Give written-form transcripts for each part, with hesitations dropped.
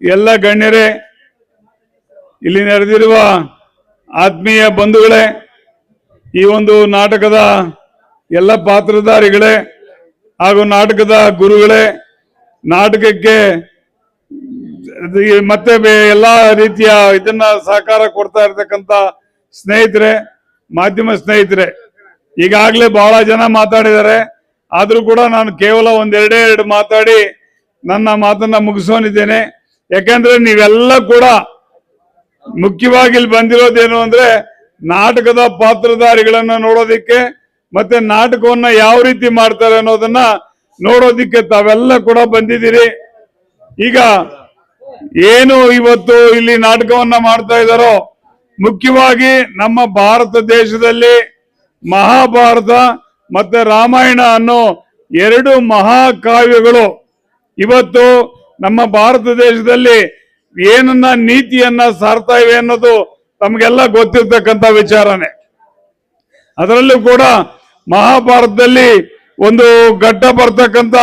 ಎಲ್ಲ ಗಣ್ಯರೇ, ಇಲ್ಲಿ ನೆರೆದಿರುವ ಆತ್ಮೀಯ ಬಂಧುಗಳೇ, ಈ ಒಂದು ನಾಟಕದ ಎಲ್ಲ ಪಾತ್ರಧಾರಿಗಳೇ ಹಾಗೂ ನಾಟಕದ ಗುರುಗಳೇ, ನಾಟಕಕ್ಕೆ ಮತ್ತೆ ಎಲ್ಲಾ ರೀತಿಯ ಇದನ್ನ ಸಹಕಾರ ಕೊಡ್ತಾ ಇರತಕ್ಕಂತ ಸ್ನೇಹಿತರೆ, ಮಾಧ್ಯಮ ಸ್ನೇಹಿತರೆ, ಈಗಾಗಲೇ ಬಹಳ ಜನ ಮಾತಾಡಿದ್ದಾರೆ. ಆದ್ರೂ ಕೂಡ ನಾನು ಕೇವಲ ಎರಡು ಮಾತಾಡಿ ನನ್ನ ಮಾತನ್ನ ಮುಗಿಸೋನಿದ್ದೇನೆ. ಯಾಕಂದ್ರೆ ನೀವೆಲ್ಲ ಕೂಡ ಮುಖ್ಯವಾಗಿ ಇಲ್ಲಿ ಬಂದಿರೋದೇನು ಅಂದ್ರೆ ನಾಟಕದ ಪಾತ್ರಧಾರಿಗಳನ್ನ ನೋಡೋದಿಕ್ಕೆ, ಮತ್ತೆ ನಾಟಕವನ್ನ ಯಾವ ರೀತಿ ಮಾಡ್ತಾರೆ ಅನ್ನೋದನ್ನ ನೋಡೋದಿಕ್ಕೆ ತಾವೆಲ್ಲ ಕೂಡ ಬಂದಿದ್ದೀರಿ. ಈಗ ಏನು ಇವತ್ತು ಇಲ್ಲಿ ನಾಟಕವನ್ನ ಮಾಡ್ತಾ ಇದ್ದಾರೋ, ಮುಖ್ಯವಾಗಿ ನಮ್ಮ ಭಾರತ ದೇಶದಲ್ಲಿ ಮಹಾಭಾರತ ಮತ್ತೆ ರಾಮಾಯಣ ಅನ್ನೋ ಎರಡು ಮಹಾಕಾವ್ಯಗಳು ಇವತ್ತು ನಮ್ಮ ಭಾರತ ದೇಶದಲ್ಲಿ ಏನನ್ನ ನೀತಿಯನ್ನ ಸಾರ್ತಾ ಇವೆ ಅನ್ನೋದು ತಮಗೆಲ್ಲ ಗೊತ್ತಿರ್ತಕ್ಕಂಥ ವಿಚಾರನೆ. ಅದರಲ್ಲೂ ಕೂಡ ಮಹಾಭಾರತದಲ್ಲಿ ಒಂದು ಘಟ್ಟ ಬರ್ತಕ್ಕಂಥ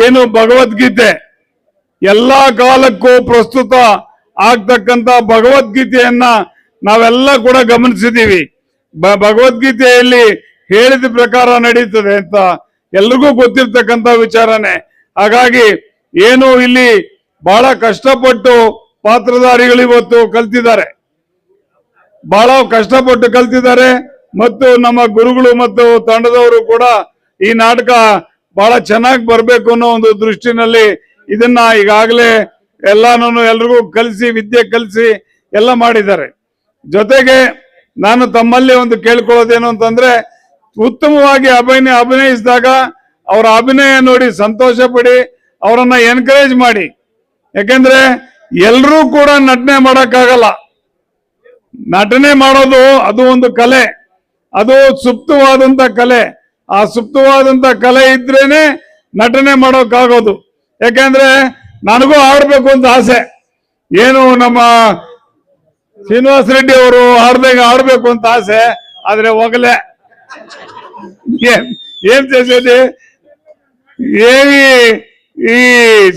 ಏನು ಭಗವದ್ಗೀತೆ, ಎಲ್ಲಾ ಕಾಲಕ್ಕೂ ಪ್ರಸ್ತುತ ಆಗ್ತಕ್ಕಂಥ ಭಗವದ್ಗೀತೆಯನ್ನ ನಾವೆಲ್ಲ ಕೂಡ ಗಮನಿಸಿದೀವಿ. ಭಗವದ್ಗೀತೆಯಲ್ಲಿ ಹೇಳಿದ ಪ್ರಕಾರ ನಡೀತದೆ ಅಂತ ಎಲ್ರಿಗೂ ಗೊತ್ತಿರ್ತಕ್ಕಂಥ ವಿಚಾರನೆ. ಹಾಗಾಗಿ ಏನು ಇಲ್ಲಿ ಬಹಳ ಕಷ್ಟಪಟ್ಟು ಪಾತ್ರಧಾರಿಗಳು ಇವತ್ತು ಕಲ್ತಿದ್ದಾರೆ, ಬಹಳ ಕಷ್ಟಪಟ್ಟು ಕಲ್ತಿದ್ದಾರೆ. ಮತ್ತು ನಮ್ಮ ಗುರುಗಳು ಮತ್ತು ತಂಡದವರು ಕೂಡ ಈ ನಾಟಕ ಬಹಳ ಚೆನ್ನಾಗಿ ಬರ್ಬೇಕು ಅನ್ನೋ ಒಂದು ದೃಷ್ಟಿನಲ್ಲಿ ಇದನ್ನ ಈಗಾಗಲೇ ಎಲ್ರಿಗೂ ಕಲಿಸಿ, ವಿದ್ಯೆ ಕಲಿಸಿ ಎಲ್ಲ ಮಾಡಿದ್ದಾರೆ. ಜೊತೆಗೆ ನಾನು ತಮ್ಮಲ್ಲಿ ಒಂದು ಕೇಳ್ಕೊಳ್ಳೋದೇನು ಅಂತಂದ್ರೆ, ಉತ್ತಮವಾಗಿ ಅಭಿನಯಿಸಿದಾಗ ಅವರ ಅಭಿನಯ ನೋಡಿ ಸಂತೋಷ ಪಡಿ, ಅವರನ್ನ ಎನ್ಕರೇಜ್ ಮಾಡಿ. ಯಾಕೆಂದ್ರೆ ಎಲ್ಲರೂ ಕೂಡ ನಟನೆ ಮಾಡಕ್ಕಾಗಲ್ಲ. ನಟನೆ ಮಾಡೋದು ಅದು ಒಂದು ಕಲೆ, ಅದು ಸುಪ್ತವಾದಂತ ಕಲೆ. ಆ ಸುಪ್ತವಾದಂತ ಕಲೆ ಇದ್ರೇನೆ ನಟನೆ ಮಾಡೋಕ್ಕಾಗೋದು. ಯಾಕೆಂದ್ರೆ ನನಗೂ ಆಡ್ಬೇಕು ಅಂತ ಆಸೆ. ಏನು ನಮ್ಮ ಶ್ರೀನಿವಾಸ ರೆಡ್ಡಿ ಅವರು ಆಡ್ಬೇಕು ಅಂತ ಆಸೆ, ಆದ್ರೆ ಹೋಗಲೇ ఏం చేసేది ఏమి ఈ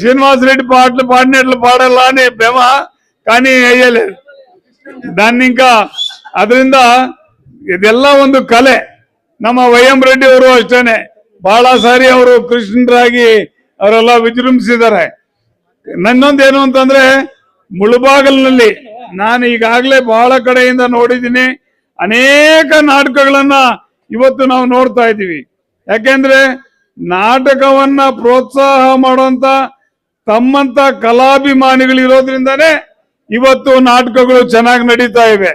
శ్రీనివాసరెడ్డి పాటలు పాడినట్లు పాడాలా అని బెమ, కానీ అయ్యలేదు దాన్ని. ఇంకా ಅದರಿಂದ ಇದೆಲ್ಲ ಒಂದು ಕಲೆ. ನಮ್ಮ ವೈ.ಎಂ. ರೆಡ್ಡಿ ಅವರು ಅಷ್ಟೇನೆ ಬಹಳ ಸಾರಿ ಅವರು ಕೃಷ್ಣರಾಗಿ ಅವರೆಲ್ಲ ವಿಜೃಂಭಿಸಿದ್ದಾರೆ. ನನ್ನೊಂದೇನು ಅಂತಂದ್ರೆ, ಮುಳುಬಾಗಲಿನಲ್ಲಿ ನಾನು ಈಗಾಗಲೇ ಬಹಳ ಕಡೆಯಿಂದ ನೋಡಿದ್ದೀನಿ, ಅನೇಕ ನಾಟಕಗಳನ್ನ ಇವತ್ತು ನಾವು ನೋಡ್ತಾ ಇದ್ದೀವಿ. ಯಾಕೆಂದ್ರೆ ನಾಟಕವನ್ನ ಪ್ರೋತ್ಸಾಹ ಮಾಡುವಂತ ತಮ್ಮಂತ ಕಲಾಭಿಮಾನಿಗಳು ಇರೋದ್ರಿಂದಾನೇ ಇವತ್ತು ನಾಟಕಗಳು ಚೆನ್ನಾಗಿ ನಡೀತಾ ಇವೆ.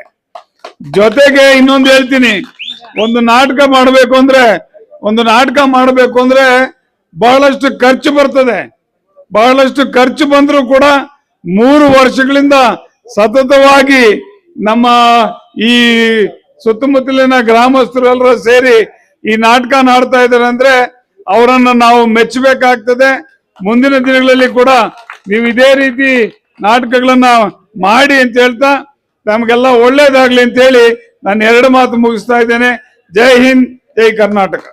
ಜೊತೆಗೆ ಇನ್ನೊಂದು ಹೇಳ್ತೀನಿ, ಒಂದು ನಾಟಕ ಮಾಡಬೇಕು ಅಂದ್ರೆ ಬಹಳಷ್ಟು ಖರ್ಚು ಬರ್ತದೆ. ಬಹಳಷ್ಟು ಖರ್ಚು ಬಂದರೂ ಕೂಡ 3 ವರ್ಷಗಳಿಂದ ಸತತವಾಗಿ ನಮ್ಮ ಈ ಸುತ್ತಮುತ್ತಲಿನ ಗ್ರಾಮಸ್ಥರೆಲ್ಲರೂ ಸೇರಿ ಈ ನಾಟಕ ನಾಡ್ತಾ ಇದ್ದಾರೆ ಅಂದ್ರೆ ಅವರನ್ನ ನಾವು ಮೆಚ್ಚಬೇಕಾಗ್ತದೆ. ಮುಂದಿನ ದಿನಗಳಲ್ಲಿ ಕೂಡ ನೀವು ಇದೇ ರೀತಿ ನಾಟಕಗಳನ್ನ ಮಾಡಿ ಅಂತ ಹೇಳ್ತಾ ನಮಗೆಲ್ಲ ಒಳ್ಳೇದಾಗ್ಲಿ ಅಂತ ಹೇಳಿ ನಾನು 2 ಮಾತು ಮುಗಿಸ್ತಾ ಇದ್ದೇನೆ. ಜೈ ಹಿಂದ್, ಜೈ ಕರ್ನಾಟಕ.